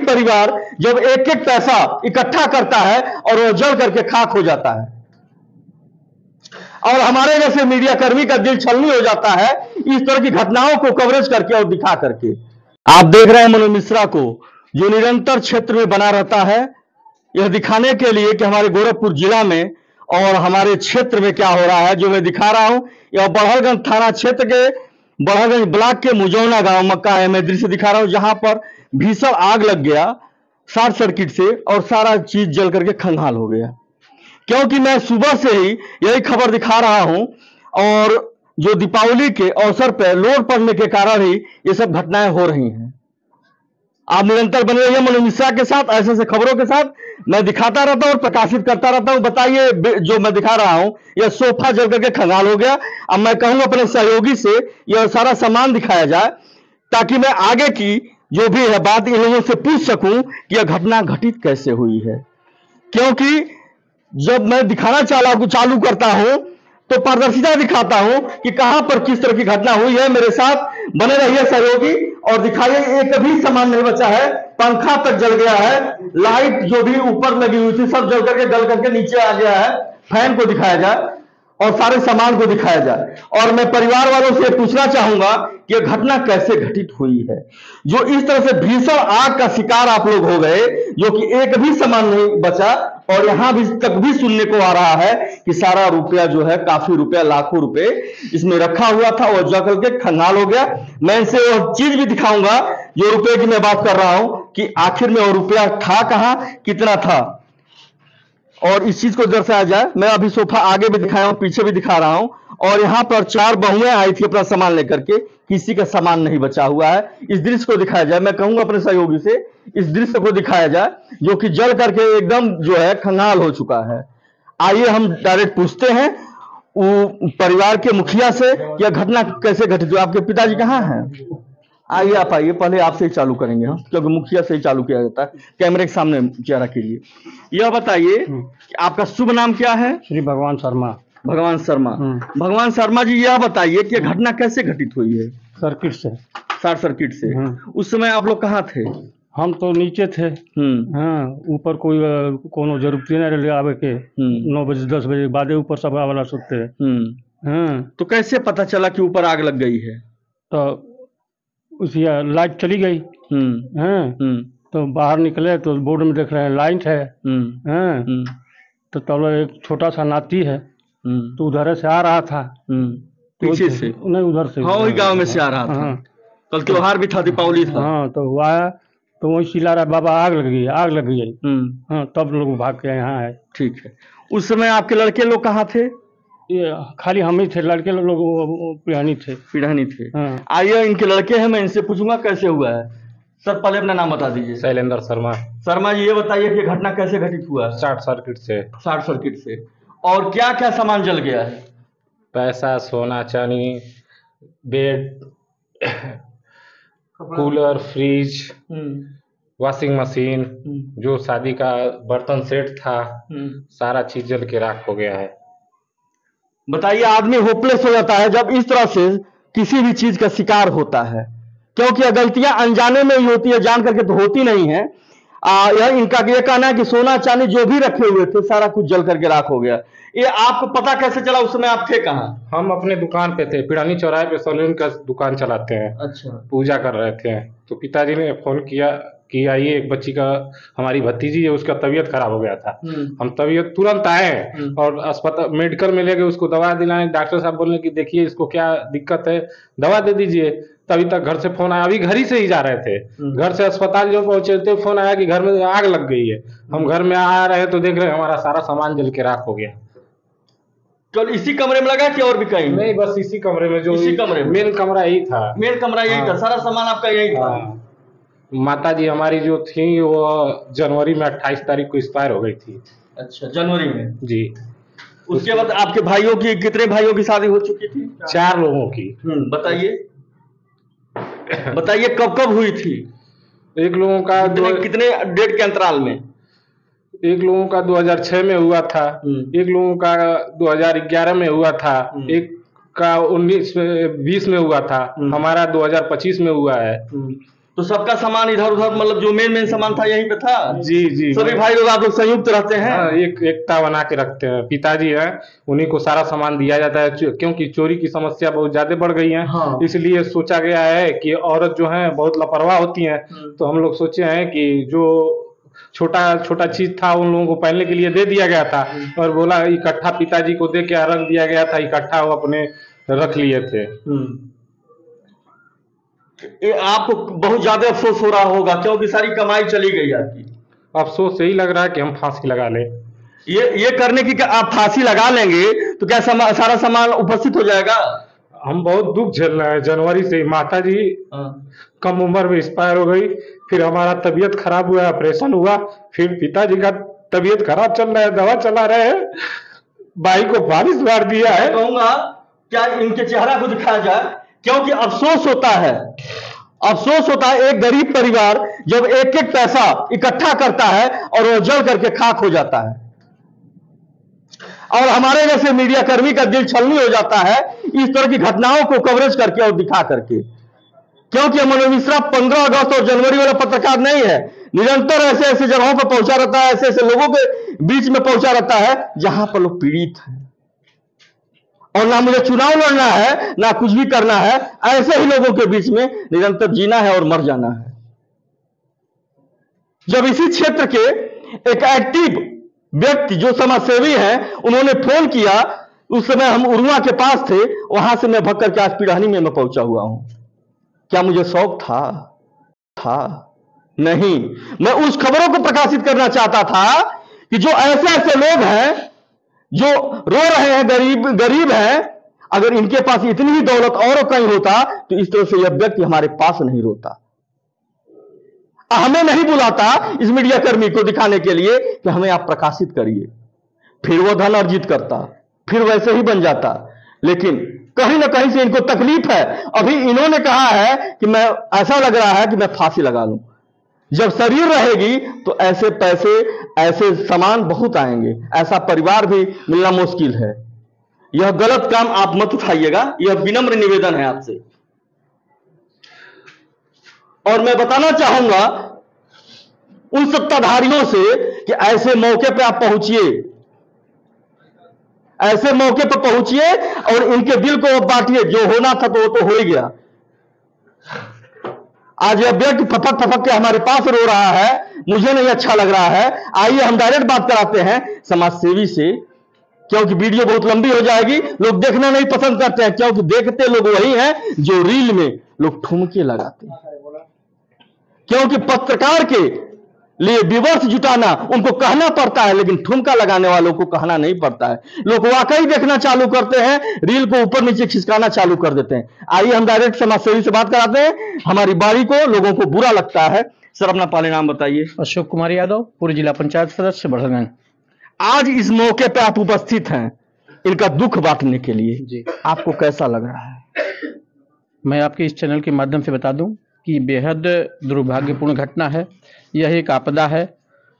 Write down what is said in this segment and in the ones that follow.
गरीब परिवार जब एक एक पैसा इकट्ठा करता है और वो जल करके खाक हो जाता है, और हमारे जैसे मीडिया कर्मी का दिल छलनी हो जाता है इस तरह की घटनाओं को कवरेज करके और दिखा करके। आप देख रहे हैं मनोज मिश्रा को, जो निरंतर क्षेत्र में बना रहता है यह दिखाने के लिए कि हमारे गोरखपुर जिला में और हमारे क्षेत्र में क्या हो रहा है। जो मैं दिखा रहा हूं यह बड़हलगंज थाना क्षेत्र के बड़हलगंज ब्लॉक के मुजौना गांव मक्का है। मैं दृश्य दिखा रहा हूं जहां पर भीषण आग लग गया शॉर्ट सर्किट से और सारा चीज जल करके खंगाल हो गया। क्योंकि मैं सुबह से ही यही खबर दिखा रहा हूं और जो दीपावली के अवसर पर लोड पड़ने के कारण ही ये सब घटनाएं हो रही हैं। आप निरंतर बने रहिए मनोज मिश्रा के साथ, ऐसे ऐसे खबरों के साथ मैं दिखाता रहता हूं और प्रकाशित करता रहता हूं। बताइए, जो मैं दिखा रहा हूं यह सोफा जल करके खंगाल हो गया। अब मैं कहूंगा अपने सहयोगी से यह सारा सामान दिखाया जाए ताकि मैं आगे की जो भी है बात इन लोगों से पूछ सकूं कि यह घटना घटित कैसे हुई है। क्योंकि जब मैं दिखाना चालू करता हूं तो पारदर्शिता दिखाता हूं कि कहां पर किस तरह की घटना हुई है। मेरे साथ बने रहिए सहयोगी और दिखाइए, एक भी सामान नहीं बचा है। पंखा तक जल गया है, लाइट जो भी ऊपर लगी हुई थी सब जल करके गल करके नीचे आ गया है। फैन को दिखाया जाए और सारे सामान को दिखाया जाए। और मैं परिवार वालों से पूछना चाहूंगा कि यह घटना कैसे घटित हुई है, जो इस तरह से भीषण आग का शिकार आप लोग हो गए, जो कि एक भी सामान नहीं बचा। और यहां भी तक भी सुनने को आ रहा है कि सारा रुपया जो है, काफी रुपया, लाखों रुपए इसमें रखा हुआ था और जल करके खंगाल हो गया। मैं इनसे वो चीज भी दिखाऊंगा जो रुपए की मैं बात कर रहा हूं कि आखिर में वो रुपया था कहां, कितना था, और इस चीज को दर्शाया जाए। मैं अभी सोफा आगे भी दिखाया हूं, पीछे भी दिखा रहा हूं। और यहाँ पर 4 बहुएं आई थी अपना सामान लेकर के, किसी का सामान नहीं बचा हुआ है। इस दृश्य को दिखाया जाए। मैं कहूंगा अपने सहयोगी से इस दृश्य को दिखाया जाए जो कि जल करके एकदम जो है खंगाल हो चुका है। आइए हम डायरेक्ट पूछते हैं परिवार के मुखिया से कि यह घटना कैसे घटित हुई। आपके पिताजी कहाँ हैं? आइए, आप आइए, पहले आपसे ही चालू करेंगे हम, क्योंकि मुखिया से ही चालू किया जाता है। कैमरे के सामने चेहरा कीजिए। यह बताइए कि आपका शुभ नाम क्या है? श्री भगवान शर्मा। भगवान शर्मा। भगवान शर्मा जी, यह बताइए कि घटना कैसे घटित हुई है? सर्किट से। शॉर्ट सर्किट से। उस समय आप लोग कहाँ थे? हम तो नीचे थे। हाँ, ऊपर कोई कोनो जरूरत नहीं आवे के। 9 बजे 10 बजे बाद ऊपर सब वाला सोते हैं। तो कैसे पता चला कि ऊपर आग लग गई है? तो उसी लाइट चली गई। तो बाहर निकले तो बोर्ड में देख रहे हैं लाइट है। तो तब एक छोटा सा नाती है तो उधर से आ रहा था। पीछे से? नहीं, उधर से। हाँ, वही गांव में से आ रहा था। कल त्योहार भी था, दीपावली था। हाँ, तो वो आया तो वही चिल्ला रहा, बाबा आग लग गई, आग लग गई। हाँ, तब लोग भाग के यहाँ आए। ठीक है। उस समय आपके लड़के लोग कहाँ थे? ये खाली हम ही थे, लड़के लोग पिढ़ानी थे। हाँ। आइए, इनके लड़के हैं, मैं इनसे पूछूंगा कैसे हुआ है। सर, पहले अपना नाम बता दीजिए। शैलेंद्र शर्मा। शर्मा जी, ये बताइए कि घटना कैसे घटित हुआ? शॉर्ट सर्किट से। शॉर्ट सर्किट से। और क्या क्या सामान जल गया है? पैसा, सोना चांदी, bed, cooler, fridge, washing machine, जो शादी का बर्तन सेट था, सारा चीज जल के राख हो गया है। बताइए, आदमी होपलेस हो जाता है जब इस तरह से किसी भी चीज का शिकार होता है, क्योंकि गलतियां अनजाने में ही होती है, जान करके तो होती नहीं है। यह इनका ये कहना है कि सोना चांदी जो भी रखे हुए थे सारा कुछ जल करके राख हो गया। ये आपको पता कैसे चला? उस समय आप थे कहाँ? हम अपने दुकान पे थे, पिरानी चौराहे पे सैलून का दुकान चलाते हैं। अच्छा। पूजा कर रहे थे तो पिताजी ने फोन किया कि आइए, एक बच्ची का, हमारी भतीजी है, उसका तबीयत खराब हो गया था। हम तबीयत तुरंत आए और अस्पताल मेडिकल में ले गए, उसको दवा दिलाने। डॉक्टर साहब बोलने की देखिए इसको क्या दिक्कत है, दवा दे दीजिए। तभी तक घर से फोन आया, अभी घर ही से ही जा रहे थे। घर से अस्पताल जो पहुंचे थे फोन आया कि घर में आग लग गई है। हम घर में आ रहे तो देख रहे हमारा सारा सामान जल के राख हो गया। कल इसी कमरे में लगा कि और भी कहीं? नहीं, बस इसी कमरे में। जो इसी कमरे में मेन कमरा यही था। मेन कमरा यही था, सारा सामान आपका यही था। माता जी हमारी जो थी वो जनवरी में 28 तारीख को एक्सपायर हो गई थी। अच्छा, जनवरी में? जी। उसके बाद आपके भाइयों की, कितने भाइयों की शादी हो चुकी थी? 4 लोगों की। बताइए बताइए कब कब हुई थी? एक लोगों का कितने डेट के अंतराल में? एक लोगों का 2006 में हुआ था, एक लोगों का 2011 में हुआ था, एक का 20 में हुआ था, हमारा 2025 में हुआ है। तो सबका सामान इधर उधर, मतलब जो मेन सामान था यहीं पे था। जी जी। सभी भाई लोग आप लोग संयुक्त रहते हैं? हाँ, एक एकता बना के रखते हैं। पिताजी है, उन्हीं को सारा सामान दिया जाता है, क्योंकि चोरी की समस्या बहुत ज्यादा बढ़ गई है। हाँ। इसलिए सोचा गया है कि औरत जो है बहुत लापरवाह होती है, तो हम लोग सोचे हैं कि जो छोटा छोटा चीज था उन लोगों को पहनने के लिए दे दिया गया था, और बोला इकट्ठा पिताजी को दे के रख दिया गया था, इकट्ठा वो अपने रख लिए थे। आपको बहुत ज्यादा अफसोस हो रहा होगा, क्योंकि सारी कमाई चली गई आपकी। अफसोस यही लग रहा है कि हम फांसी लगा लें। ये करने की, आप फांसी लगा लेंगे तो क्या सारा सामान उपस्थित हो जाएगा? हम बहुत दुख झेल रहे हैं। जनवरी से माता जी कम उम्र में एक्सपायर हो गई, फिर हमारा तबीयत खराब हुआ, ऑपरेशन हुआ, फिर पिताजी का तबीयत खराब चल रहा है, दवा चला रहे हैं, भाई को बारिश मार दिया है। कहूंगा क्या इनके चेहरा को दिखाया जाए, क्योंकि अफसोस होता है, अफसोस होता है एक गरीब परिवार जब एक एक पैसा इकट्ठा करता है और वो जल करके खाक हो जाता है, और हमारे जैसे मीडिया कर्मी का दिल छलनी हो जाता है इस तरह की घटनाओं को कवरेज करके और दिखा करके। क्योंकि मनोज मिश्रा 15 अगस्त और जनवरी वाला पत्रकार नहीं है, निरंतर ऐसे ऐसे जगहों पर पहुंचा रहता है, ऐसे ऐसे लोगों के बीच में पहुंचा रहता है जहां पर लोग पीड़ित हैं, और ना मुझे चुनाव लड़ना है ना कुछ भी करना है, ऐसे ही लोगों के बीच में निरंतर जीना है और मर जाना है। जब इसी क्षेत्र के एक एक्टिव व्यक्ति जो समाजसेवी हैं उन्होंने फोन किया, उस समय हम उरुआ के पास थे, वहां से मैं भग करके आज पिड़हनी में मैं पहुंचा हुआ हूं। क्या मुझे शौक था? नहीं, मैं उस खबरों को प्रकाशित करना चाहता था कि जो ऐसे ऐसे लोग हैं जो रो रहे हैं, गरीब हैं, अगर इनके पास इतनी ही दौलत और कहीं होता तो इस तरह से यह व्यक्ति हमारे पास नहीं रोता, हमें नहीं बुलाता इस मीडिया कर्मी को दिखाने के लिए कि हमें आप प्रकाशित करिए, फिर वो धन अर्जित करता, फिर वैसे ही बन जाता। लेकिन कहीं ना कहीं से इनको तकलीफ है। अभी इन्होंने कहा है कि मैं, ऐसा लग रहा है कि मैं फांसी लगा लूं। जब शरीर रहेगी तो ऐसे पैसे, ऐसे सामान बहुत आएंगे, ऐसा परिवार भी मिलना मुश्किल है। यह गलत काम आप मत उठाइएगा, यह विनम्र निवेदन है आपसे। और मैं बताना चाहूंगा उन सत्ताधारियों से कि ऐसे मौके पर आप पहुंचिए, ऐसे मौके पर पहुंचिए और इनके दिल को बांटिए। जो होना था तो वो तो हो ही गया। आज यह व्यक्ति फपक फपक के हमारे पास रो रहा है, मुझे नहीं अच्छा लग रहा है। आइए हम डायरेक्ट बात कराते हैं समाजसेवी से, क्योंकि वीडियो बहुत लंबी हो जाएगी, लोग देखना नहीं पसंद करते हैं, क्योंकि देखते लोग वही हैं जो रील में लोग ठुमके लगाते हैं। क्योंकि पत्रकार के लिए व्यूअर्स जुटाना उनको कहना पड़ता है, लेकिन ठुमका लगाने वालों को कहना नहीं पड़ता है। लोग वाकई देखना चालू करते हैं, रील को ऊपर नीचे खिसकाना चालू कर देते हैं। आइए हम डायरेक्ट समाजसेवी से बात कराते हैं। हमारी बारी को लोगों को बुरा लगता है। सर अपना पाले नाम बताइए। अशोक कुमार यादव, पूर्व जिला पंचायत सदस्य बड़हलगंज। आज इस मौके पे आप उपस्थित हैं इनका दुख बांटने के लिए जी, आपको कैसा लग रहा है? मैं आपके इस चैनल के माध्यम से बता दूं कि बेहद दुर्भाग्यपूर्ण घटना है। यह एक आपदा है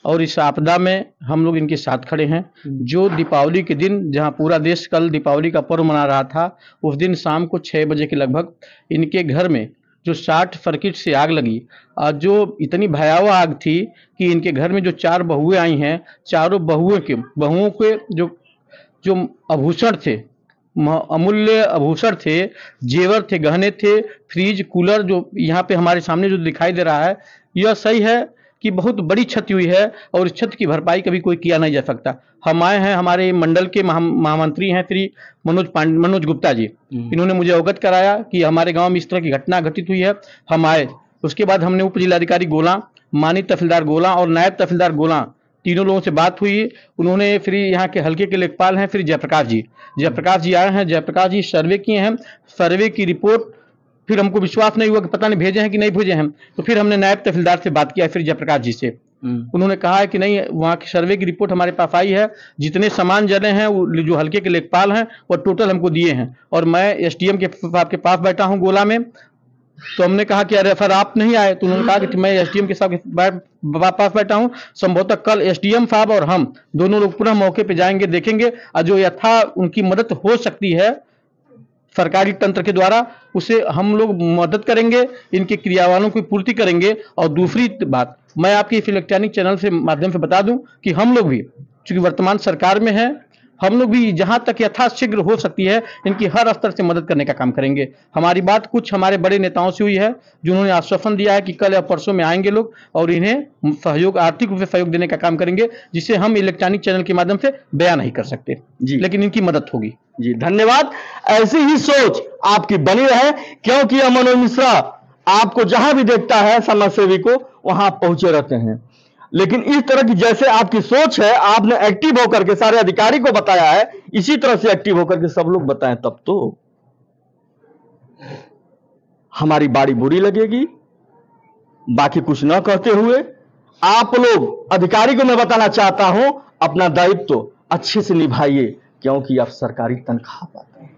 और इस आपदा में हम लोग इनके साथ खड़े हैं। जो दीपावली के दिन, जहां पूरा देश कल दीपावली का पर्व मना रहा था, उस दिन शाम को 6 बजे के लगभग इनके घर में जो शॉर्ट सर्किट से आग लगी, और जो इतनी भयावह आग थी कि इनके घर में जो 4 बहुएं आई हैं, चारों बहुओं के जो आभूषण थे, अमूल्य आभूषण थे, जेवर थे, गहने थे, फ्रिज, कूलर, जो यहाँ पे हमारे सामने जो दिखाई दे रहा है, यह सही है कि बहुत बड़ी क्षति हुई है और इस क्षति की भरपाई कभी कोई किया नहीं जा सकता। हम आए हैं, हमारे मंडल के महामंत्री हैं श्री मनोज गुप्ता जी, इन्होंने मुझे अवगत कराया कि हमारे गांव में इस तरह की घटना घटित हुई है। हम आए, उसके बाद हमने उप जिलाधिकारी गोला, माननीय तहसीलदार गोला और नायब तहसीलदार गोला, तीनों लोगों से बात हुई। उन्होंने फिर यहाँ के हल्के के लेखपाल हैं फिर जयप्रकाश जी आए हैं। जयप्रकाश जी सर्वे किए हैं, सर्वे की रिपोर्ट फिर हमको विश्वास नहीं हुआ कि पता नहीं भेजे हैं कि नहीं भेजे हैं, तो फिर हमने नायब तहसीलदार से बात किया फिर जयप्रकाश जी से। उन्होंने कहा है कि नहीं, वहाँ की सर्वे की रिपोर्ट हमारे पास आई है, जितने सामान जले हैं वो जो हल्के के लेखपाल हैं वो टोटल हमको दिए हैं। और मैं एसडीएम के आपके पास बैठा हूँ गोला में, तो हमने कहा कि अरे सर आप नहीं आए, तो उन्होंने कहा कि मैं एसडीएम के साथ पास बैठा हूँ, संभवतः कल एसडीएम साहब और हम दोनों लोग पुनः मौके पे जाएंगे, देखेंगे और जो यथा उनकी मदद हो सकती है सरकारी तंत्र के द्वारा उसे हम लोग मदद करेंगे, इनके क्रियावालों की पूर्ति करेंगे। और दूसरी बात, मैं आपके इस इलेक्ट्रॉनिक चैनल से माध्यम से बता दूं कि हम लोग भी चूंकि वर्तमान सरकार में है, हम लोग भी जहां तक यथाशीघ्र हो सकती है इनकी हर स्तर से मदद करने का काम करेंगे। हमारी बात कुछ हमारे बड़े नेताओं से हुई है, जिन्होंने आश्वासन दिया है कि कल या परसों में आएंगे लोग और इन्हें सहयोग, आर्थिक रूप से सहयोग देने का काम करेंगे, जिसे हम इलेक्ट्रॉनिक चैनल के माध्यम से बयान नहीं कर सकते जी, लेकिन इनकी मदद होगी जी। धन्यवाद। ऐसी ही सोच आपकी बनी रहे, क्योंकि मनोज मिश्रा आपको जहां भी देखता है समाज सेवी को, वहां पहुंचे रहते हैं। लेकिन इस तरह की जैसे आपकी सोच है, आपने एक्टिव होकर के सारे अधिकारी को बताया है, इसी तरह से एक्टिव होकर के सब लोग बताएं, तब तो हमारी बारी बुरी लगेगी। बाकी कुछ न कहते हुए आप लोग अधिकारी को मैं बताना चाहता हूं, अपना दायित्व अच्छे से निभाइए, क्योंकि आप सरकारी तनख्वाह पाते हैं।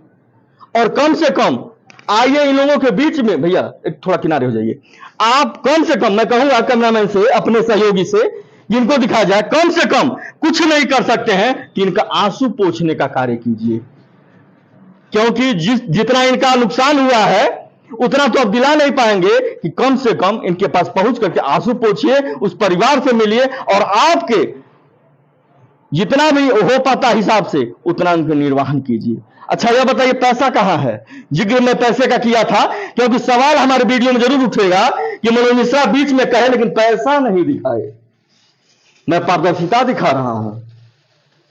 और कम से कम आइए इन लोगों के बीच में, भैया एक थोड़ा किनारे हो जाइए, आप कम से कम, मैं कहूंगा कैमरामैन से, अपने सहयोगी से, जिनको दिखाया जाए, कम से कम कुछ नहीं कर सकते हैं कि इनका आंसू पोंछने का कार्य कीजिए, क्योंकि जितना इनका नुकसान हुआ है उतना तो अब दिला नहीं पाएंगे, कि कम से कम इनके पास पहुंच करके आंसू पोंछिए, उस परिवार से मिलिए और आपके जितना भी हो पाता हिसाब से उतना उनका निर्वाहन कीजिए। अच्छा यह बताइए, पैसा कहां है? जिक्र मैं पैसे का किया था, क्योंकि सवाल हमारे वीडियो में जरूर उठेगा कि मनोज मिश्रा बीच में कहे लेकिन पैसा नहीं दिखाए। मैं पारदर्शिता दिखा रहा हूं।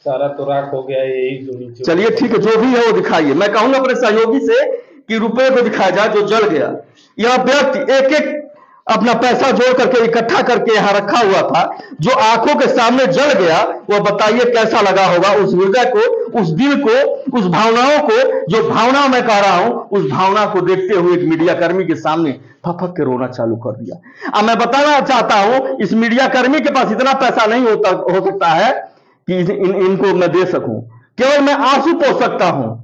सारा तो राख हो गया, यही चलिए ठीक है, जो भी है वो दिखाइए। मैं कहूंगा अपने सहयोगी से कि रुपए को दिखाया जाए जो जल गया। यह व्यक्ति एक एक अपना पैसा जोड़ करके इकट्ठा करके यहां रखा हुआ था, जो आंखों के सामने जल गया, वह बताइए कैसा लगा होगा उस हृदय को, उस दिल को, उस भावनाओं को, जो भावना मैं कह रहा हूं, उस भावना को देखते हुए एक मीडिया कर्मी के सामने फपक के रोना चालू कर दिया। अब मैं बताना चाहता हूं, इस मीडिया कर्मी के पास इतना पैसा नहीं हो सकता है कि इनको मैं दे सकूं, केवल मैं आंसू पोंछ सकता हूं।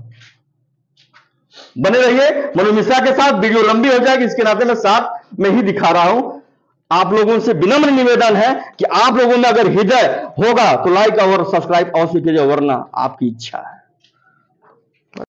बने रहिए मनोज मिश्रा के साथ, वीडियो लंबी हो जाएगी, इसके नाते मैं साथ में ही दिखा रहा हूं। आप लोगों से विनम्र निवेदन है कि आप लोगों में अगर हृदय होगा तो लाइक और सब्सक्राइब अवश्य कीजिए, वरना आपकी इच्छा है।